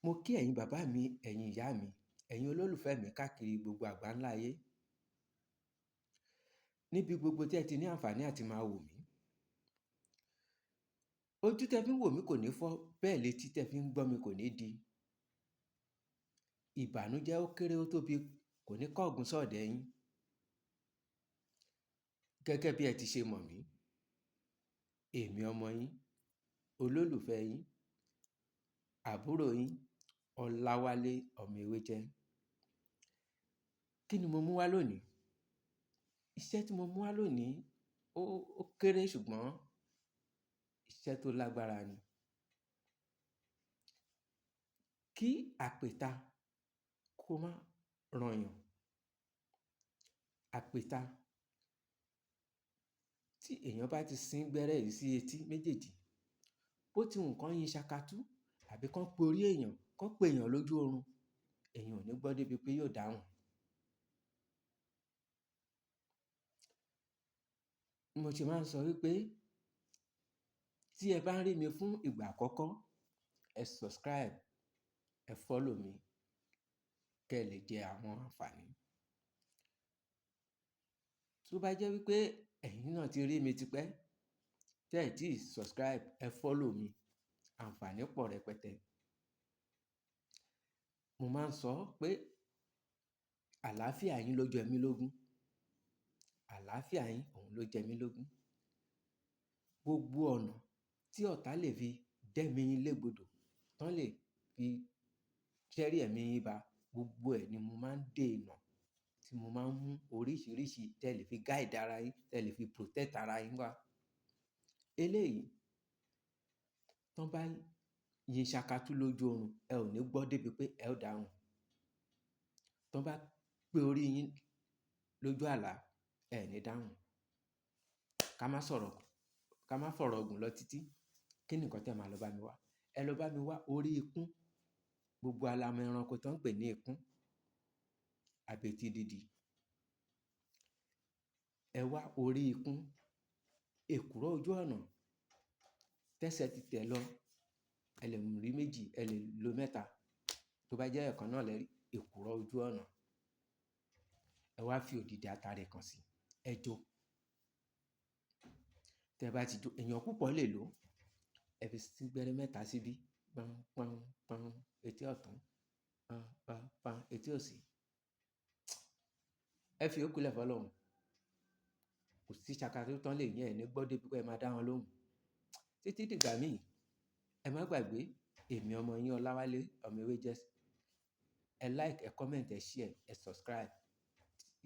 Mo kí ẹ̀yin bàbá mi, ẹ̀yin ìyá mi, ẹ̀yin olólùfẹ́ mi káàkiri gbogbo àgbáńlá ayé. Níbi gbogbo tí ẹ ti ní àǹfààní àti máa wò mí. Ojú tẹ fi ń wò mí kò ní fọ́, bẹ́ẹ̀ létí tẹ fi ń gbọ́ mi kò ní di. Ìbànújẹ́ ó kéré ó tóbi kò ní kángun sọ́ọ̀dẹ̀ yín. Gẹ́gẹ́ bí ẹ ti ṣe mọ̀ mí, èmi ọmọ yín, olólùfẹ́ yín, àbúrò yín, Ọláwálé ọmọ Ewéjẹ. Kí ni mo mú wá lónìí? Iṣẹ́ tí mo mú wá lónìí ó kéré ṣùgbọ́n iṣẹ́ tó lágbára ni. Kí àpèta kó má rọ̀yàn. Àpèta tí èèyàn bá ti sín gbẹ́rẹ́ yìí sí etí méjèèjì, bó ti wù kán yin ṣakatú àbí kán pe orí èèyàn, kán pe èèyàn lójú oorun, èèyàn ò ní gbọ́ débi pé yóò dáhùn. Mo ṣe máa ń sọ wípé tí ẹ bá ń rí mi fún ìgbà àkọ́kọ́, ẹ subscribe, ẹ follow mi kí ẹ lè jẹ àwọn àǹfààní. Tó bá jẹ́ wípé ẹ̀yin náà ti rí mi tipẹ́, tẹ́ ẹ tí subscribe, ẹ follow mi, àǹfààní pọ̀ rẹpẹtẹ. Mo máa ń sọ pé àlàáfíà yín ló jẹ mí lógún. Àlàáfíà yín òun ló jẹ mí lógún. Gbogbo ọ̀nà tí ọ̀tá lè fi dẹ́mi yín légbodò, tán lè fi ṣẹ́rí ẹ̀mí yín ba, gbogbo ẹ̀ ni mo máa ń dènà, tí mo máa ń mú oríṣiríṣi tẹ lè fi guide ara yín, tẹ lè fi protect ara yín wá. Eléyìí, tán bá yin ṣakatú lójú oorun, ẹ ò ní gbọ́ débi pé ẹ ó dáhùn. Tán bá pe orí yín lójú àlá, ẹ ní dáhùn. Ká má fọ̀rọ̀ gùn lọ títí. Kí ni nǹkan tí ẹ máa lọ bá mi wá? Ẹ lọ bá mi wá orí ikún. Gbogbo wa la mọ ẹranko tán ń pè ní ikún, àbètí dídì. Ẹ wá orí ikún, èkùrọ́ ojú ọ̀nà, tẹ́sẹ̀ ti tẹ̀ lọ, ẹ lè rí méjì, ẹ lè lo mẹ́ta. Tó bá jẹ́ ẹ̀kan náà lẹ́rí, èkùrọ́ ojú ọ̀nà. Ẹ wá fi òdìdì atare kan sí, ẹ jó. Tẹ bá ti jó, èèyàn púpọ̀ lè lò ó. Ẹ fi sín gbẹ́rẹ́ mẹ́ta síbí, pam, pam, pam, etí ọ̀tún, pam, pam, pam, etí òsì. Ẹ fi ìyókù lẹ̀ fọ́lọ́run. Kò sí ṣakatú tán lè yín, ẹ ní gbọ́ débi pé ẹ máa dá wọn lóhùn. Títí dìgbà míì, ẹ má gbàgbé, èmi ọmọ yín Ọláwálé ọmọ Ewéjẹ. Ẹ like, ẹ comment, ẹ share, ẹ subscribe.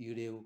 Ire o.